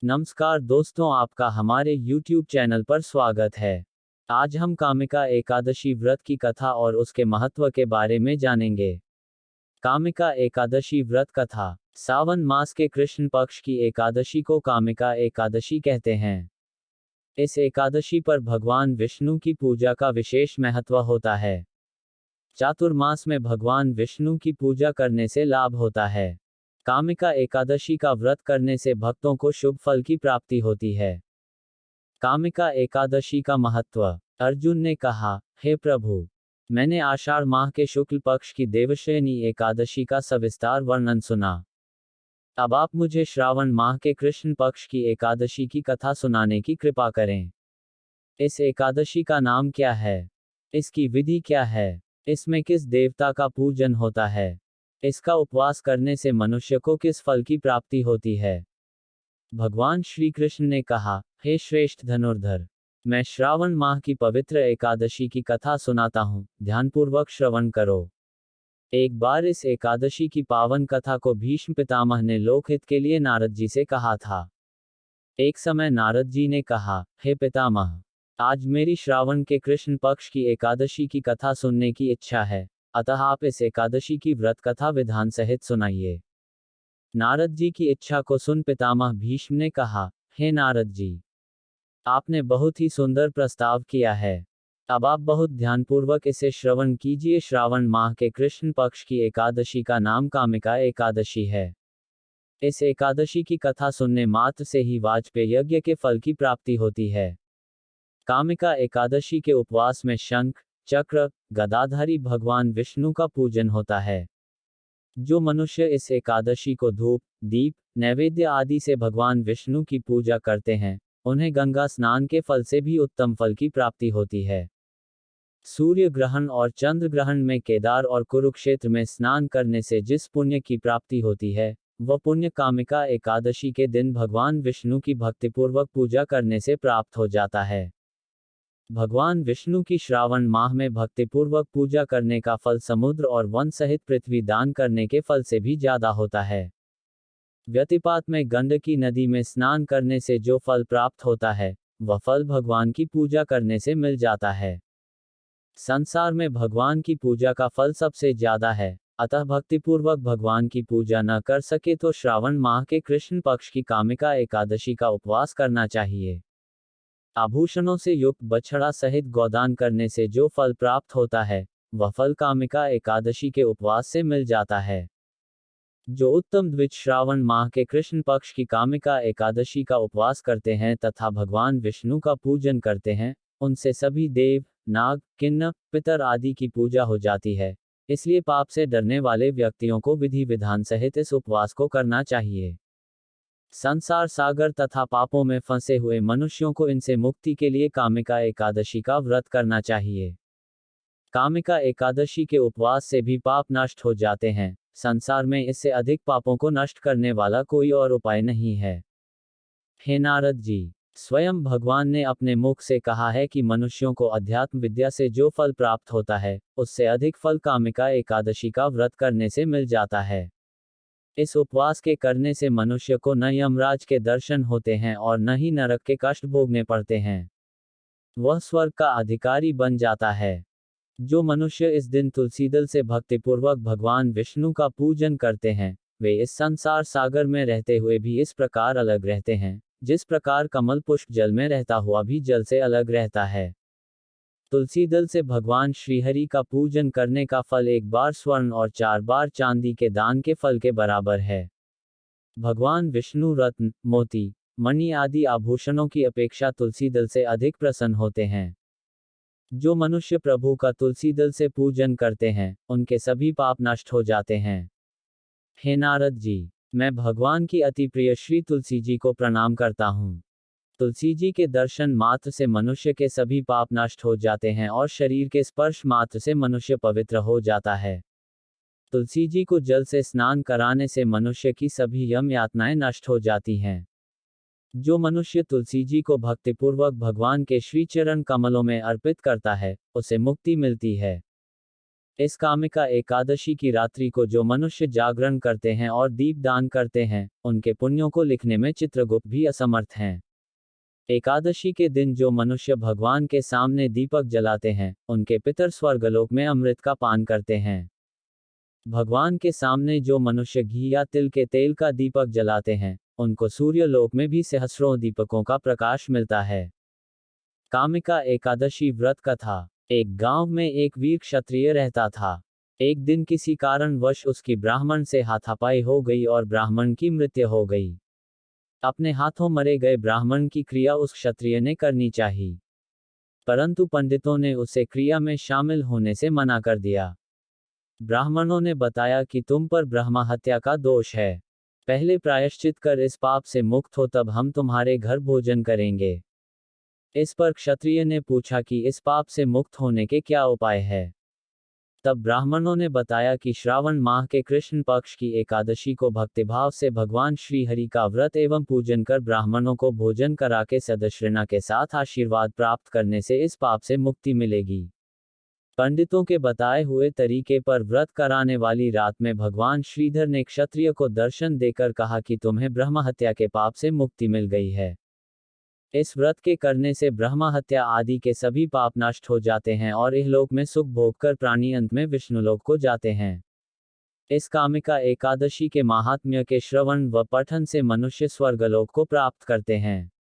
नमस्कार दोस्तों, आपका हमारे YouTube चैनल पर स्वागत है। आज हम कामिका एकादशी व्रत की कथा और उसके महत्व के बारे में जानेंगे। कामिका एकादशी व्रत कथा। सावन मास के कृष्ण पक्ष की एकादशी को कामिका एकादशी कहते हैं। इस एकादशी पर भगवान विष्णु की पूजा का विशेष महत्व होता है। चातुर्मास में भगवान विष्णु की पूजा करने से लाभ होता है। कामिका एकादशी का व्रत करने से भक्तों को शुभ फल की प्राप्ति होती है। कामिका एकादशी का महत्व। अर्जुन ने कहा, हे प्रभु, मैंने आषाढ़ माह के शुक्ल पक्ष की देवशयनी एकादशी का सविस्तार वर्णन सुना। अब आप मुझे श्रावण माह के कृष्ण पक्ष की एकादशी की कथा सुनाने की कृपा करें। इस एकादशी का नाम क्या है? इसकी विधि क्या है? इसमें किस देवता का पूजन होता है? इसका उपवास करने से मनुष्य को किस फल की प्राप्ति होती है? भगवान श्री कृष्ण ने कहा, हे श्रेष्ठ धनुर्धर, मैं श्रावण माह की पवित्र एकादशी की कथा सुनाता हूँ, ध्यानपूर्वक श्रवण करो। एक बार इस एकादशी की पावन कथा को भीष्म पितामह ने लोकहित के लिए नारद जी से कहा था। एक समय नारद जी ने कहा, हे पितामह, आज मेरी श्रावण के कृष्ण पक्ष की एकादशी की कथा सुनने की इच्छा है, अतः आप इस एकादशी की व्रत कथा विधान सहित सुनाइए। नारद जी की इच्छा को सुन पितामह भीष्म ने कहा, हे नारद जी, आपने बहुत ही सुंदर प्रस्ताव किया है। अब आप बहुत ध्यानपूर्वक इसे श्रवण कीजिए। श्रावण माह के कृष्ण पक्ष की एकादशी का नाम कामिका एकादशी है। इस एकादशी की कथा सुनने मात्र से ही वाजपेय यज्ञ के फल की प्राप्ति होती है। कामिका एकादशी के उपवास में शंख, चक्र, गदाधारी भगवान विष्णु का पूजन होता है। जो मनुष्य इस एकादशी को धूप, दीप, नैवेद्य आदि से भगवान विष्णु की पूजा करते हैं, उन्हें गंगा स्नान के फल से भी उत्तम फल की प्राप्ति होती है। सूर्य ग्रहण और चंद्र ग्रहण में केदार और कुरुक्षेत्र में स्नान करने से जिस पुण्य की प्राप्ति होती है, वह पुण्य कामिका एकादशी के दिन भगवान विष्णु की भक्तिपूर्वक पूजा करने से प्राप्त हो जाता है। भगवान विष्णु की श्रावण माह में भक्तिपूर्वक पूजा करने का फल समुद्र और वन सहित पृथ्वी दान करने के फल से भी ज्यादा होता है। व्यतिपात में गंडकी नदी में स्नान करने से जो फल प्राप्त होता है, वह फल भगवान की पूजा करने से मिल जाता है। संसार में भगवान की पूजा का फल सबसे ज्यादा है, अतः भक्तिपूर्वक भगवान की पूजा न कर सके तो श्रावण माह के कृष्ण पक्ष की कामिका एकादशी का उपवास करना चाहिए। आभूषणों से युक्त बछड़ा सहित गोदान करने से जो फल प्राप्त होता है, वह फल कामिका एकादशी के उपवास से मिल जाता है। जो उत्तम द्विज श्रावण माह के कृष्ण पक्ष की कामिका एकादशी का उपवास करते हैं तथा भगवान विष्णु का पूजन करते हैं, उनसे सभी देव, नाग, किन्नर, पितर आदि की पूजा हो जाती है। इसलिए पाप से डरने वाले व्यक्तियों को विधि विधान सहित इस उपवास को करना चाहिए। संसार सागर तथा पापों में फंसे हुए मनुष्यों को इनसे मुक्ति के लिए कामिका एकादशी का व्रत करना चाहिए। कामिका एकादशी के उपवास से भी पाप नष्ट हो जाते हैं। संसार में इससे अधिक पापों को नष्ट करने वाला कोई और उपाय नहीं है। हे नारद जी, स्वयं भगवान ने अपने मुख से कहा है कि मनुष्यों को अध्यात्म विद्या से जो फल प्राप्त होता है, उससे अधिक फल कामिका एकादशी का व्रत करने से मिल जाता है। इस उपवास के करने से मनुष्य को न यमराज के दर्शन होते हैं और न ही नरक के कष्ट भोगने पड़ते हैं। वह स्वर्ग का अधिकारी बन जाता है। जो मनुष्य इस दिन तुलसीदल से भक्तिपूर्वक भगवान विष्णु का पूजन करते हैं, वे इस संसार सागर में रहते हुए भी इस प्रकार अलग रहते हैं, जिस प्रकार कमल पुष्प जल में रहता हुआ भी जल से अलग रहता है। तुलसी दल से भगवान श्रीहरि का पूजन करने का फल एक बार स्वर्ण और 4 बार चांदी के दान के फल के बराबर है। भगवान विष्णु रत्न, मोती, मणि आदि आभूषणों की अपेक्षा तुलसी दल से अधिक प्रसन्न होते हैं। जो मनुष्य प्रभु का तुलसी दल से पूजन करते हैं, उनके सभी पाप नष्ट हो जाते हैं। हे नारद जी, मैं भगवान की अति प्रिय श्री तुलसी जी को प्रणाम करता हूँ। तुलसी जी के दर्शन मात्र से मनुष्य के सभी पाप नष्ट हो जाते हैं और शरीर के स्पर्श मात्र से मनुष्य पवित्र हो जाता है। तुलसी जी को जल से स्नान कराने से मनुष्य की सभी यम यातनाएं नष्ट हो जाती हैं। जो मनुष्य तुलसी जी को भक्तिपूर्वक भगवान के श्री चरण कमलों में अर्पित करता है, उसे मुक्ति मिलती है। इस कामिका एकादशी की रात्रि को जो मनुष्य जागरण करते हैं और दीप दान करते हैं, उनके पुण्यों को लिखने में चित्रगुप्त भी असमर्थ हैं। एकादशी के दिन जो मनुष्य भगवान के सामने दीपक जलाते हैं, उनके पितर स्वर्गलोक में अमृत का पान करते हैं। भगवान के सामने जो मनुष्य घी या तिल के तेल का दीपक जलाते हैं, उनको सूर्यलोक में भी सहस्रों दीपकों का प्रकाश मिलता है। कामिका एकादशी व्रत कथा। एक गांव में एक वीर क्षत्रिय रहता था। एक दिन किसी कारणवश उसकी ब्राह्मण से हाथापाई हो गई और ब्राह्मण की मृत्यु हो गई। अपने हाथों मरे गए ब्राह्मण की क्रिया उस क्षत्रिय ने करनी चाहिए, परंतु पंडितों ने उसे क्रिया में शामिल होने से मना कर दिया। ब्राह्मणों ने बताया कि तुम पर ब्रह्मा हत्या का दोष है। पहले प्रायश्चित कर इस पाप से मुक्त हो, तब हम तुम्हारे घर भोजन करेंगे। इस पर क्षत्रिय ने पूछा कि इस पाप से मुक्त होने के क्या उपाय है। तब ब्राह्मणों ने बताया कि श्रावण माह के कृष्ण पक्ष की एकादशी को भक्तिभाव से भगवान श्री हरि का व्रत एवं पूजन कर ब्राह्मणों को भोजन करा के सदस्यता के साथ आशीर्वाद प्राप्त करने से इस पाप से मुक्ति मिलेगी। पंडितों के बताए हुए तरीके पर व्रत कराने वाली रात में भगवान श्रीधर ने क्षत्रिय को दर्शन देकर कहा कि तुम्हें ब्रह्म हत्या के पाप से मुक्ति मिल गई है। इस व्रत के करने से ब्रह्म हत्या आदि के सभी पाप नष्ट हो जाते हैं और इहलोक में सुख भोग कर प्राणी अंत में विष्णुलोक को जाते हैं। इस कामिका एकादशी के महात्म्य के श्रवण व पठन से मनुष्य स्वर्गलोक को प्राप्त करते हैं।